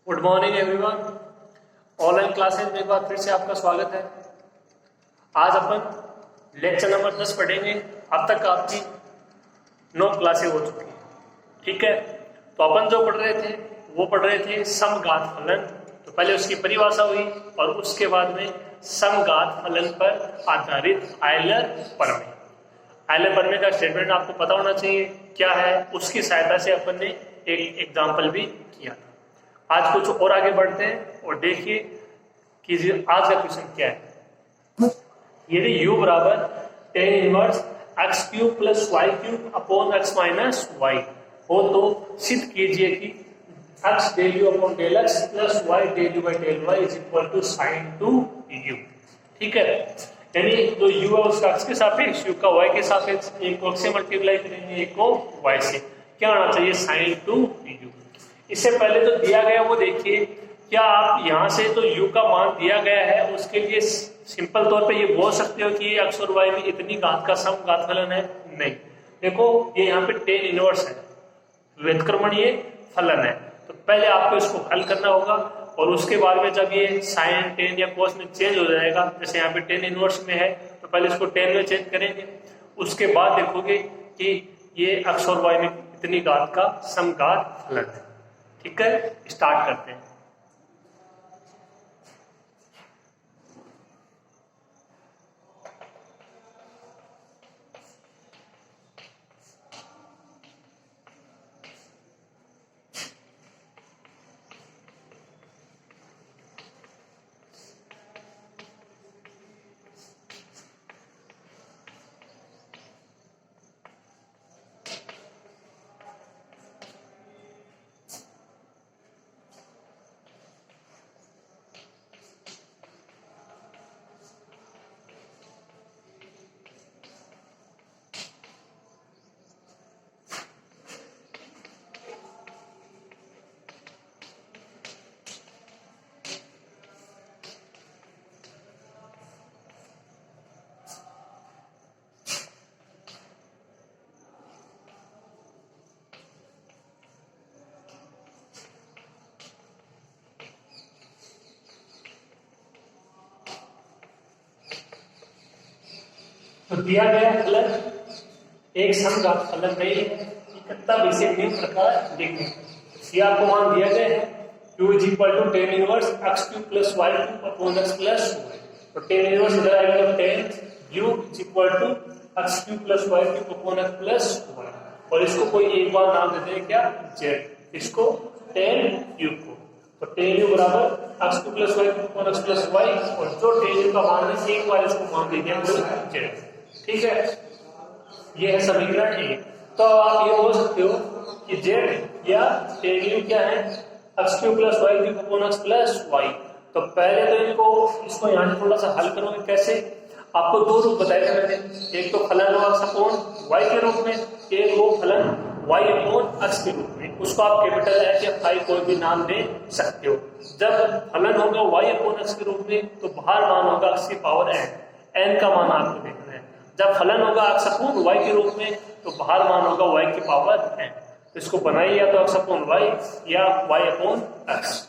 Good morning everyone. Online classes में एक बार फिर से आपका स्वागत है। आज अपन लेक्चर नंबर 10 पढ़ेंगे। अब तक आपकी 9 क्लासें हो चुकी हैं, ठीक है। तो अपन जो पढ़ रहे थे वो पढ़ रहे थे समघात फलन। तो पहले उसकी परिभाषा हुई और उसके बाद में समघात फलन पर आधारित आयलर प्रमेय। आयलर प्रमेय का स्टेटमेंट आपको पता होना चाहिए क्या है, उसकी सहायता से अपन ने एक एग्जाम्पल भी किया था। आज कुछ और आगे बढ़ते हैं और देखिए कि आज का क्वेश्चन क्या है। यदि u बराबर tan inverse x cube plus y cube upon x minus y हो तो सिद्ध कीजिए कि x del u upon del x plus y del u by del y is equal to sine two u. ठीक है, यानी जो u है उसका x के सापेक्ष, u का y के सापेक्ष, एक को x से मल्टीप्लाई करेंगे एक को y से, क्या आना चाहिए साइन टू यू। इससे पहले जो दिया गया वो देखिए, क्या आप यहाँ से तो u का मान दिया गया है उसके लिए सिंपल तौर पे ये बोल सकते हो कि ये x और y में इतनी घात का समघात फलन है? नहीं, देखो ये यहाँ पे tan इनवर्स है, व्युत्क्रमणीय फलन है। तो पहले आपको इसको हल करना होगा और उसके बाद में जब ये साइन टेन या कोस में चेंज हो जाएगा, जैसे यहाँ पे tan इनवर्स में है तो पहले इसको tan में चेंज करेंगे, उसके बाद देखोगे कि ये x और y में इतनी घात का समघात फलन है। ठीक है, स्टार्ट करते हैं। तो दिया गया फलन एक समघात फलन नहीं है, तब इसे निम्न प्रकार लिखें। या आपको मान दिया गया है u is equal to tan inverse x cube plus y cube upon x plus y। तो tan इनवर्स इधर आएगा tan u is equal to x cube plus y cube upon x plus y, और इसको कोई एक बार नाम देते हैं क्या, z, इसको tan u को। तो tan u बराबर x cube plus y cube upon x plus y, और जो tan u का मान है एक बार इसको मान देते हैं z। ठीक है, ये है समीकरण 1। तो आप ये बोल सकते हो कि z या tan u क्या है, x cube plus y cube upon x plus y। तो पहले तो इसको यहाँ से थोड़ा सा हल करोगे कैसे। आपको दो रूप बताए थे मैंने, एक तो फलन लो x अपॉन y के रूप में, एक वो फलन y अपॉन x के रूप में। उसको आप कैपिटल h या फाई कोई भी नाम दे सकते हो। जब फलन होगा y अपॉन x के रूप में तो बाहर मान होगा x की पावर n का मान आपको देखना है। जब फलन होगा x अपॉन y के रूप में तो बाहर मान होगा y की पावर n। तो इसको बनाइए या तो x अपॉन y या y अपॉन x।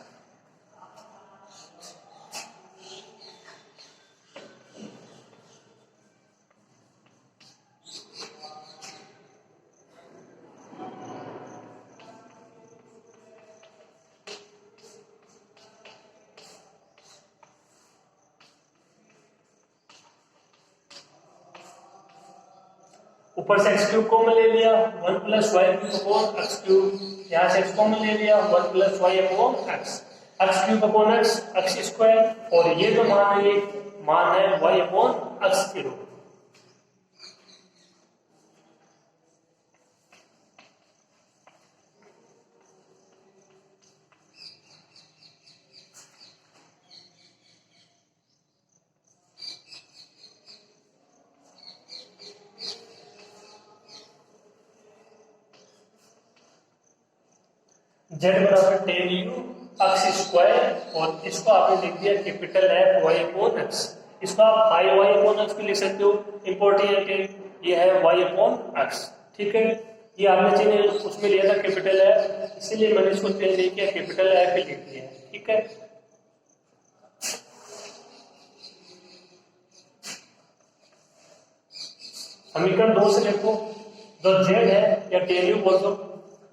ऊपर से x क्यूब कॉमन ले लिया, 1 plus y cube upon x cube, यहाँ से x कॉमन ले लिया, 1 plus y upon x, x cube upon x square, और ये जो मान है ये मान है y अपॉन एक्स के रूप। z बराबर tan u एक्स स्क्वायर, और इसको आपने लिख दिया capital F y upon x. इसको आप हाई y अपॉन एक्स भी लिख सकते हो, इंपॉर्टेंट है ये है y अपॉन एक्स। ठीक है, ये आपने चिन्ह उसमें लिया था कैपिटल एफ, इसीलिए मैंने इसको चेंज नहीं किया, कैपिटल एफ ही लिख दिया। ठीक है, समीकरण 2 से देखो, जो जेड है या टेन यू बोल दो,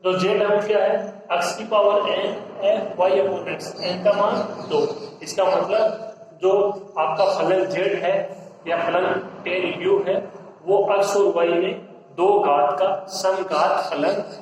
जो जेड है वो क्या है, एक्स की power n f y upon x, n का मान 2। इसका मतलब जो आपका फलन जेड है या फलन टेन यू है वो एक्स और वाई में 2 घात का समघात फलन है।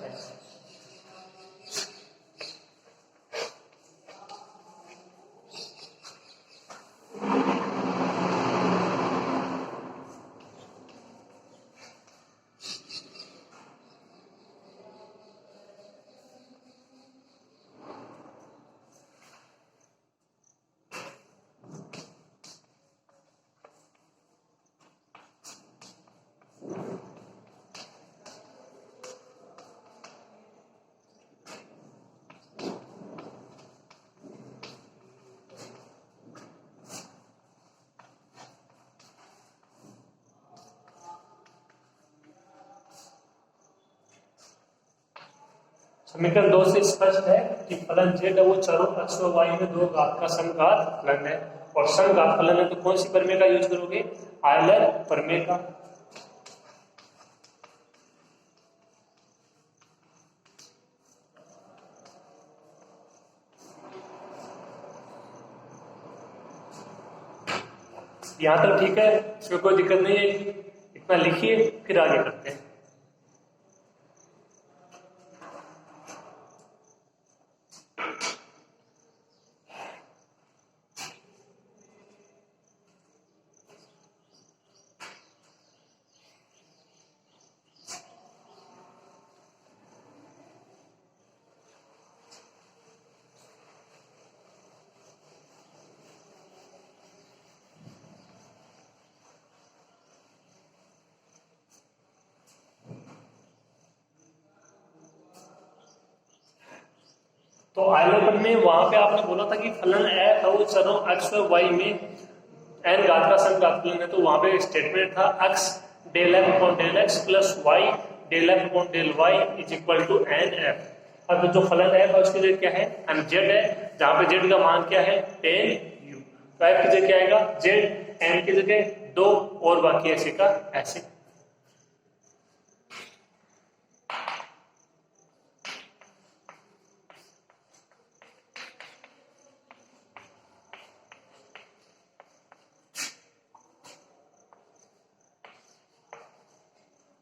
समीकरण 2 से स्पष्ट है कि फलन जेड है वो चारों एक्स और वाई में 2 घात का समघात फलन है, और समघात फलन है तो कौन सी प्रमेय का यूज करोगे, आयलर प्रमेय का। यहां तक ठीक है, इसमें कोई दिक्कत नहीं है, इतना लिखिए फिर आगे करते हैं। तो आयलर में वहां पे आपने बोला था कि फलन एफ है वो चरों एक्स और वाई में एन घात का समघात फलन है, तो वहां पे स्टेटमेंट था x del f upon del x plus y del f upon del y is equal to n f. अब जो फलन एफ है उसकी जगह क्या है, एम जेड है, जहां पे जेड का मान क्या है, टेन यू, तो एफ की जगह क्या आएगा, जेड, एन की जगह 2 और बाकी ऐसे का ऐसे।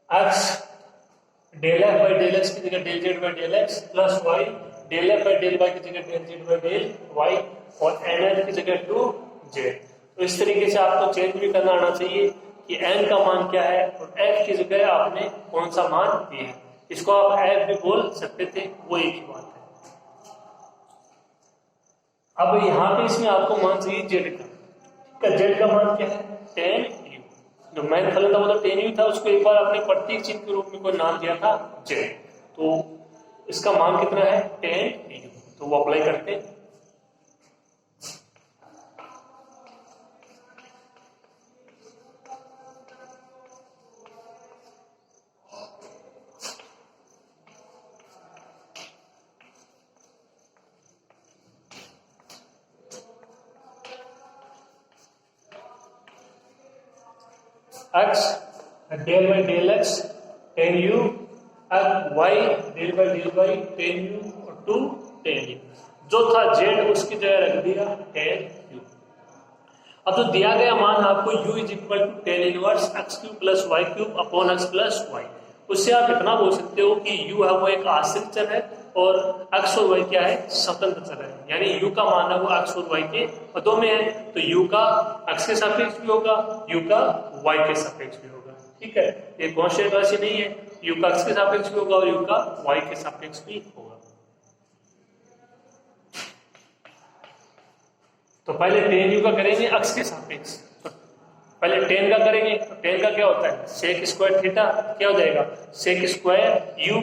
X del f by del x की जगह del z by del x plus y del f by del y की जगह del z by del y और एन एफ की जगह 2 जेड। तो इस तरीके से आपको चेंज भी करना आना चाहिए कि एन का मान क्या है और एफ की जगह आपने कौन सा मान दिया है। इसको आप एफ भी बोल सकते थे, वो एक ही बात है। अब यहाँ पे इसमें आपको मान चाहिए जेड का, जेड का मान क्या है, टेन। जो मैन फलन था वो तो टेन यू था, उसको एक बार आपने प्रतीक चिन्ह के रूप में कोई नाम दिया था जेड, तो इसका मान कितना है, टेन यू, तो वो अप्लाई करते हैं। X del by del x ten u, अब y del by del y ten u और 2 टेन यू, जो था जेड उसकी जगह रख दिया टेन यू। अब तो दिया गया मान आपको u is equal to tan inverse x cube plus y cube upon x plus y, उससे आप इतना बोल सकते हो कि u है वो एक आश्रित चर है और x और y क्या है, स्वतंत्र चर है, यानी u का मान है वो x और y के पदों में है, तो u का x के सापेक्ष भी होगा, u का y के सापेक्ष भी होगा। ठीक है, ये कांस्टेंट राशि नहीं है, u का x के सापेक्ष भी होगा और u का y के सापेक्ष भी होगा। तो पहले टेन यू का करेंगे x के सापेक्ष, पहले टेन का करेंगे, तो टेन का क्या होता है, सेक स्क्वायर थीटा, क्या हो जाएगा, सेक स्क्वायर यू,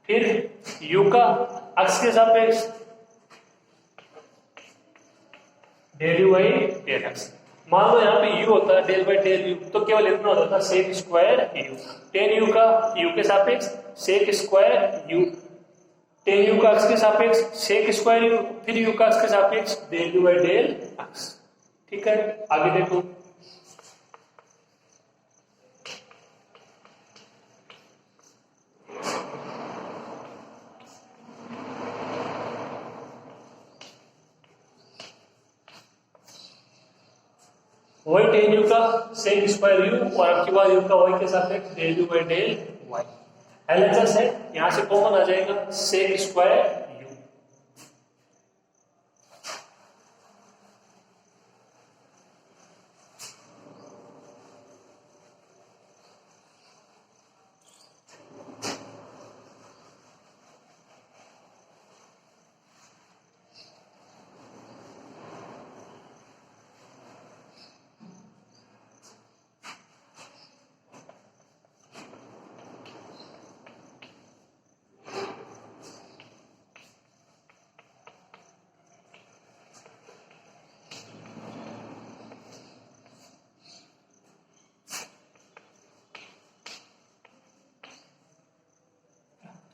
फिर u का x के सापेक्ष del u by del x, मान लो यहाँ पे u होता है डेल बाई डेल u, तो केवल इतना होता था sec square u। Tan u का u के सापेक्ष sec square u, tan u का अक्ष के सापेक्ष सेक स्क्वायर u, फिर u का अक्ष के सापेक्ष डेल u बाई डेल अक्ष। ठीक है, आगे देखो। वही टेन यू का सेक स्क्वायर यू और आपके बाद यू का वाई के सापेक्ष del u by del y. LHS है, यहां से कॉमन आ जाएगा सेक स्क्वायर यू।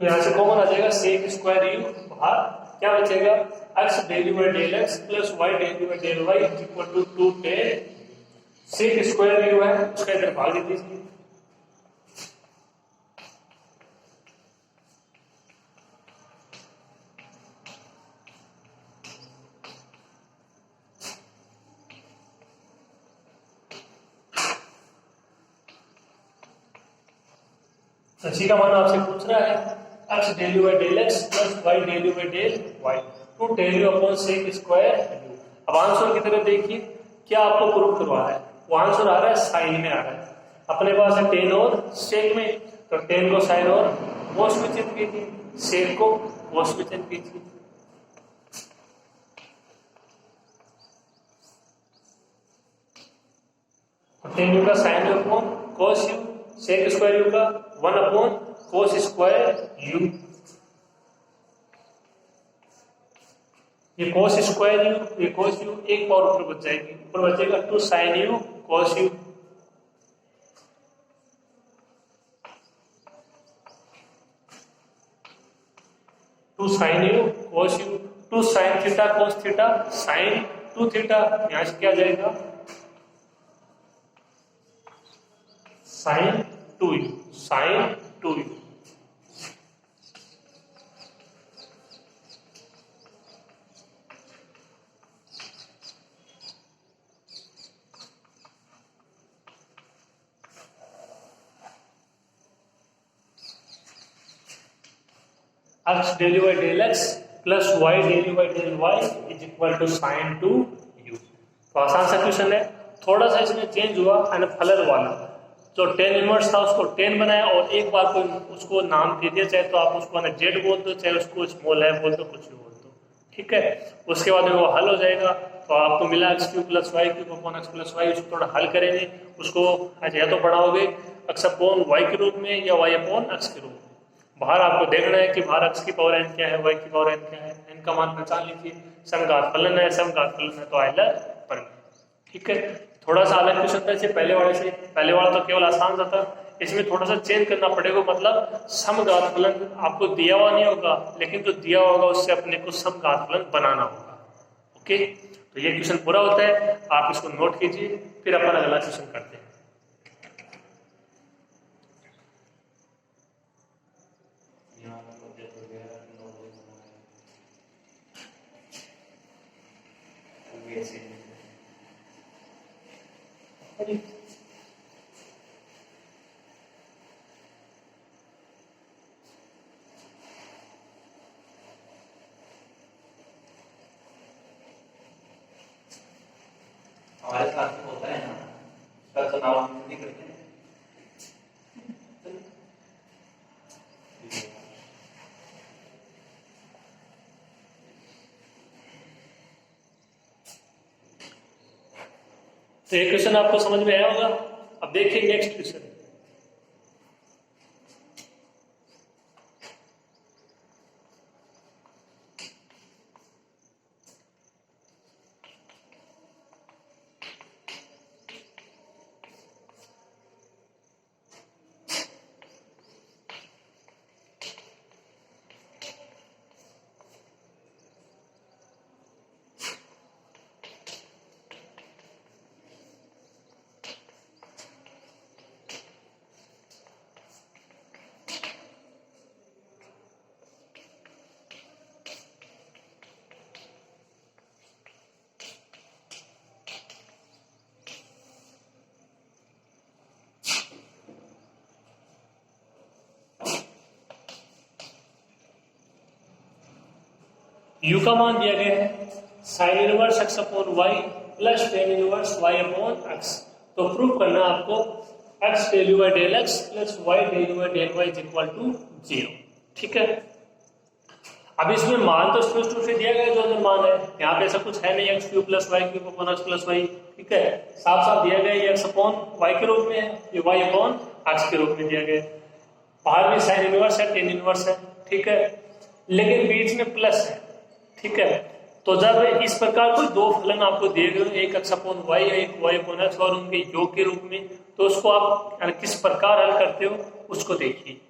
तो यहां से कॉमन आ जाएगा सेक स्क्वायर यू, बाहर क्या बचेगा x del u by del x plus y del u by del y equal to 2 tan. Sec square u है उसका इधर भाग दे दीजिए। इसी का मान आपसे पूछ रहा है x del u by del x plus y del u by del y two del u upon sec square u. अब आंसर की तरफ देखिए, क्या आपको प्रूव करवा रहा है। वो आंसर आ रहा है साइन में आ रहा है। अपने पास है टेन और सेक में, तो टेन को साइन और कोस में चेंज कीजिए, सेक को कोस में चेंज कीजिए। टेन यू का sine u upon cos u, sec square u का 1 अपॉन कोस स्क्वायर यू। ये कोस स्क्वायर यू, ये कोस यू एक पावर ऊपर बच जाएगी, ऊपर बचेगा 2 sine u cos u. Two sine u cos u, 2 sine theta cos theta sine 2 theta. यहां से क्या जाएगा sine 2u, sine 2u। x del u by del x plus y del u by del y is equal to sine 2u। तो आसान सा question है, थोड़ा सा इसमें चेंज हुआ है फलर वाला। जो टेन इनवर्स था उसको 10 बनाया और एक बार कोई उसको नाम दे दिया, चाहे तो आप उसको ना जेड बोल दो, चाहे उसको स्मॉल है बोल दो, कुछ भी बोल दो। ठीक है, उसके बाद में वो हल हो जाएगा। तो आपको मिला x cube plus y cube upon x plus y. उसको थोड़ा हल करेंगे, उसको या तो पढ़ाओगे एक्स अपॉन वाई के रूप में या वाई अपॉन एक्स के रूप में। बाहर आपको देखना है कि बाहर एक्स की पावर एन क्या है, वाई की पावर एन क्या है। एन का मान पहचान लीजिए, समघात फलन है, समघात फलन है तो आइलर परिमेय। ठीक है, थोड़ा सा अलग क्वेश्चन था इससे पहले वाले से। पहले वाला तो केवल आसान सा था, इसमें थोड़ा सा चेंज करना पड़ेगा। मतलब समघात फलन आपको दिया हुआ नहीं होगा, लेकिन जो दिया होगा उससे अपने को समघात फलन बनाना होगा। ओके, तो ये क्वेश्चन पूरा होता है, आप इसको नोट कीजिए, फिर अपन अगला क्वेश्चन करते हैं। हमारे साथ में होता है ना, उसका चुनाव हम नहीं करते हैं। तो ये क्वेश्चन आपको समझ में आया होगा। अब देखिए नेक्स्ट क्वेश्चन। u का मान दिया गया है sine inverse x upon y plus tan inverse y upon x। तो प्रूव करना आपको x del by del x plus y del by del y is equal to 0। ठीक है, अब इसमें मान तो स्पष्ट रूप से दिया गया जो अंदर मान है, यहाँ पे ऐसा कुछ है नहीं x cube plus y cube upon x plus y. ठीक है, साफ साफ दिया गया ये एक्स अपॉन वाई के रूप में है, ये वाई अपॉन एक्स के रूप में दिया गया। बाहर भी साइन इनवर्स है, टेन इनवर्स है। ठीक है, लेकिन बीच में प्लस है। ठीक है, तो जब इस प्रकार कोई दो फलन आपको दिए गए, एक एक्स अपॉन वाई है, एक वाई अपॉन एक्स, और उनके योग के रूप में, तो उसको आप किस प्रकार हल करते हो उसको देखिए।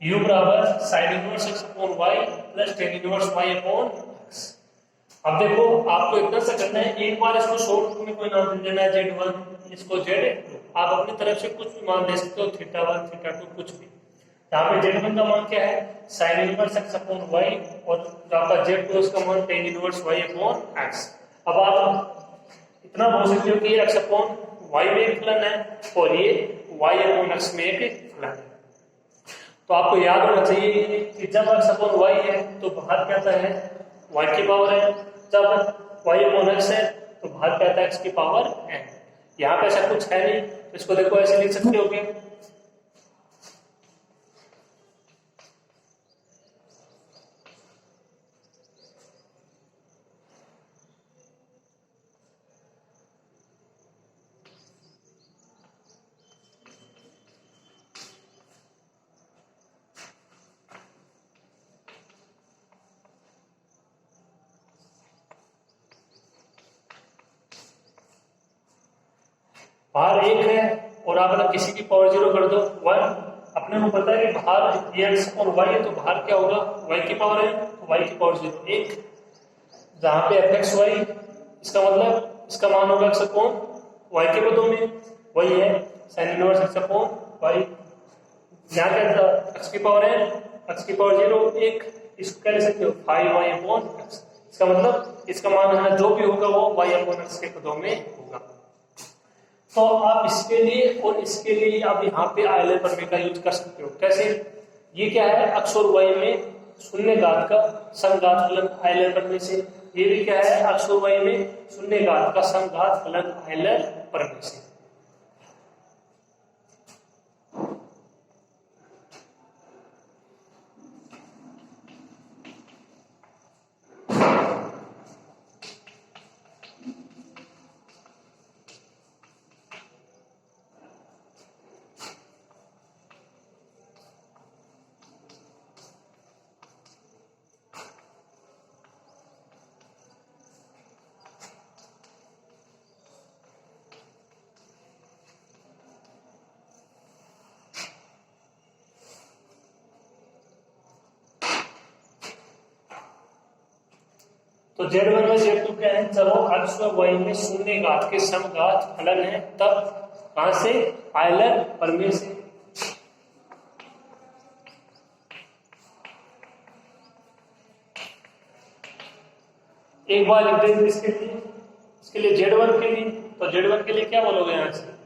u बराबर sign inverse x upon y plus tan inverse y upon x। अब देखो आपको इतना सा करना है, एक बार इसको शॉर्ट में कोई नाम दे देना है z1, इसको z, आप अपनी तरफ से कुछ भी मान दे सकते हो, θ1 θ2 कुछ भी। यहाँ पे z1 का मान क्या है sine inverse x upon y, और जो आपका z2 उसका मान ten inverse y upon x। अब आप इतना बोल सकते हो कि ये x अपॉन y में एक फलन है और ये y अपॉन x में एक फलन है। तो आपको याद होना चाहिए कि जब x अपॉन y है तो बाहर क्या आता है y की पावर है, जब y अपॉन x है तो बाहर क्या आता है x की पावर n। यहाँ पे ऐसा कुछ है नहीं, तो इसको देखो ऐसे लिख सकते हो कि बाहर एक है और आप अगर किसी की पावर जीरो कर दो वन, अपने को पता है कि बाहर ये x और y है तो बाहर क्या होगा y की पावर है तो y की पावर जीरो एक, जहां पे fxy इसका मतलब इसका मान होगा x अपॉन y के पदों में, वही है sine inverse x upon y। यहाँ क्या x की पावर है, x की पावर जीरो एक, इसको क्या लिख सकते हो 5y अपॉन x। इसका मतलब इसका मान है जो भी होगा वो y अपॉन x के पदों में होगा। तो आप इसके लिए और इसके लिए आप यहाँ पे आयलर प्रमेय का यूज कर सकते हो। कैसे, ये क्या है x और y में शून्य घात का समघात फलन आयलर प्रमेय से, ये भी क्या है x और y में शून्य घात का समघात फलन आयलर प्रमेय से। तो Z1 में Z2 क्या है, चलो x व y में शून्य घात के समघात फलन है, तब कहां से आयलर प्रमेय से। एक बार लिख देंगे इसके लिए Z1 के लिए, तो Z1 के लिए क्या बोलोगे यहां से,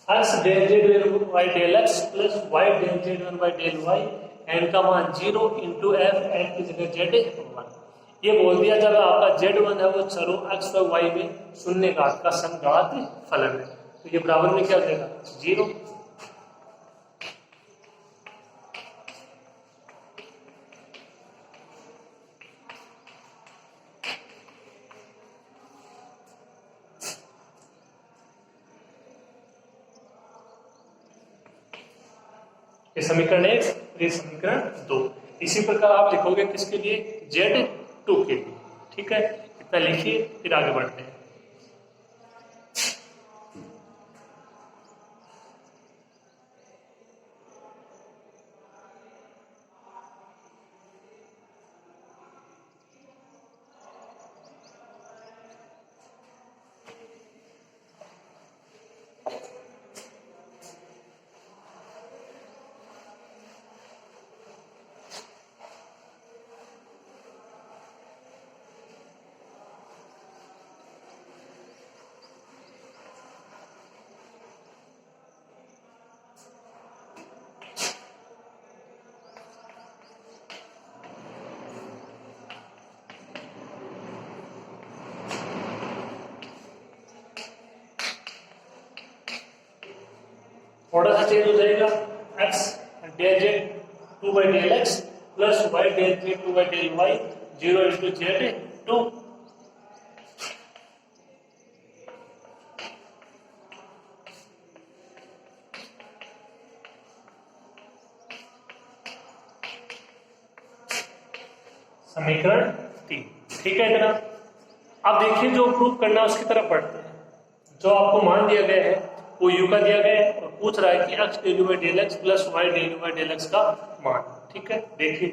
x del z y del x plus y del z1 by del y, n का मान 0 इंटू f, n की जगह z1। ये बोल दिया जब आपका z1 है वो चलो x व y में शून्य घात का समघात फलन है, तो ये बराबर में क्या हो जाएगा 0। ये समीकरण 1, ये समीकरण 2। इसी प्रकार आप लिखोगे किसके लिए, Z2 के लिए। ठीक है, इतना लिखिए, फिर आगे बढ़ते हैं। थोड़ा सा चेंज हो जाएगा, x del z 2 by del x plus y del z 2 by del y 0 into Z2। समीकरण 3। ठीक है इतना। अब देखिए जो प्रूफ करना है उसकी तरफ बढ़ते हैं। जो आपको मान दिया गया है वो u का दिया गया है और पूछ रहा है कि x del u by del x plus y del u by del x का मान। ठीक है, देखिए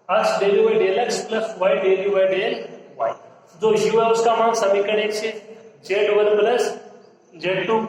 x del u by del x plus y del u by del y। जो u है उसका मान समीकरण 1 से Z1 प्लस Z2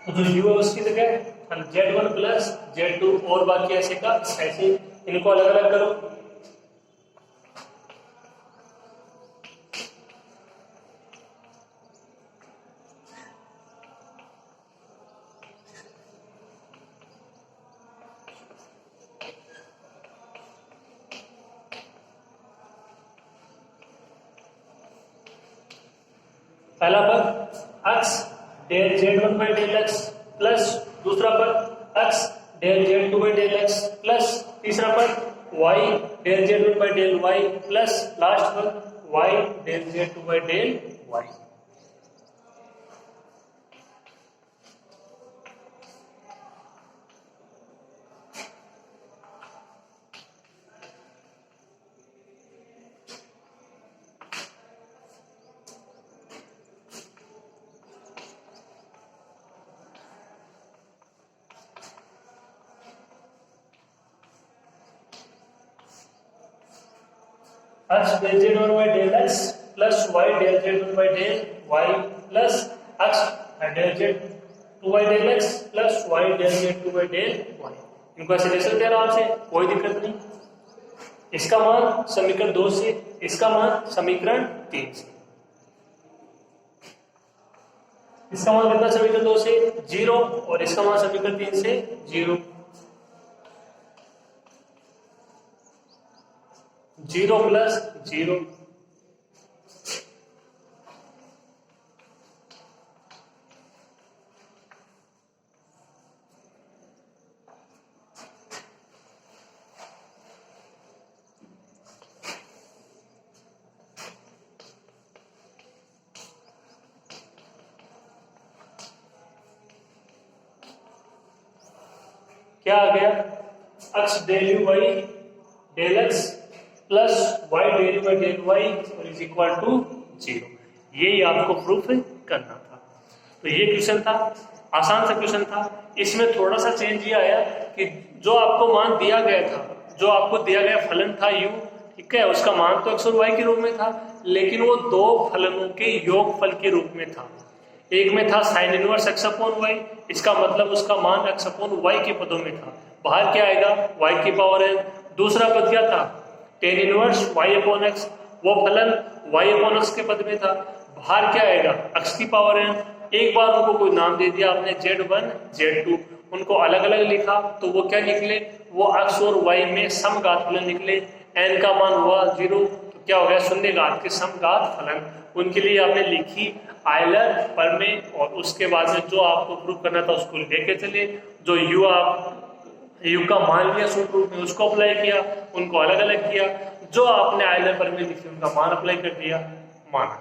तो जो u है उसकी जगह हम Z1 प्लस Z2 और बाकी ऐसे का ऐसे इनको अलग अलग करो। पहला पद x del Z1 by del x plus दूसरा पद x del Z2 by del x plus तीसरा पद y del Z1 by del y plus last पद y del Z2 by del y। x del Z1 by del x plus y del Z1 by del y plus x del Z2 by del x plus y del Z2 by del y। इनको ऐसे लिख सकते हैं आराम से, कोई दिक्कत नहीं। इसका मान समीकरण 2 से, इसका मान समीकरण 3 से। इसका मान कितना समीकरण 2 से 0 और इसका मान समीकरण 3 से 0। 0 प्लस 0 क्या आ गया, x del u by del x plus y del u by del y और इज इक्वल टू 0। यही आपको प्रूफ करना था। तो ये क्वेश्चन था, आसान सा क्वेश्चन था। इसमें थोड़ा सा चेंज ये आया कि जो आपको मान दिया गया था, जो आपको दिया गया फलन था u, ठीक है, उसका मान तो x और y के रूप में था, लेकिन वो दो फलनों के योगफल के रूप में था। एक में था sign inverse x upon y, इसका मतलब उसका मान x अपॉन y के पदों में था। बाहर क्या आएगा, y की पावर n। दूसरा पद क्या था, ten inverse y upon x, वो फलन y अपॉन x के पद में था। बाहर क्या आएगा, x की पावर n। एक बार उनको कोई नाम दे दिया आपने z1 z2, उनको अलग अलग लिखा तो वो क्या निकले, वो x और y में समघात फलन निकले। n का मान हुआ 0 तो क्या हो गया, शून्य घात के समघात फलन। उनके लिए आपने लिखी आयलर प्रमेय, और उसके बाद में जो आपको प्रूव करना था उसको लेके चले। जो यू का मान लिया सूत्र रूप में, उसको अप्लाई किया, उनको अलग अलग किया। जो आपने आयलर प्रमेय लिखी उनका मान अप्लाई कर दिया, मान।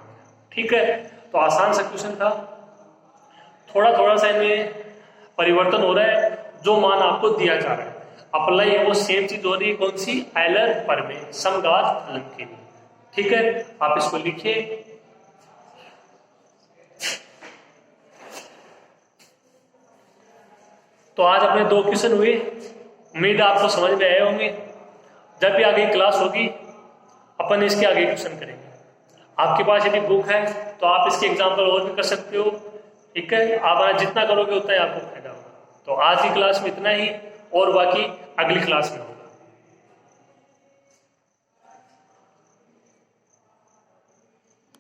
ठीक है, तो आसान सा क्वेश्चन था। थोड़ा थोड़ा सा इनमें परिवर्तन हो रहा है, जो मान आपको दिया जा रहा है अप्लाई वो सेम चीज हो रही है। कौन सी, आयलर प्रमेय समघात फलन के लिए। ठीक है, आप इसको लिखिए। तो आज अपने 2 क्वेश्चन हुए, उम्मीद आपको समझ में आए होंगे। जब भी आगे क्लास होगी अपन इसके आगे क्वेश्चन करेंगे। आपके पास यदि बुक है तो आप इसके एग्जाम्पल और भी कर सकते हो। ठीक है, आप जितना करोगे उतना ही आपको फायदा होगा। तो आज की क्लास में इतना ही, और बाकी अगली क्लास में।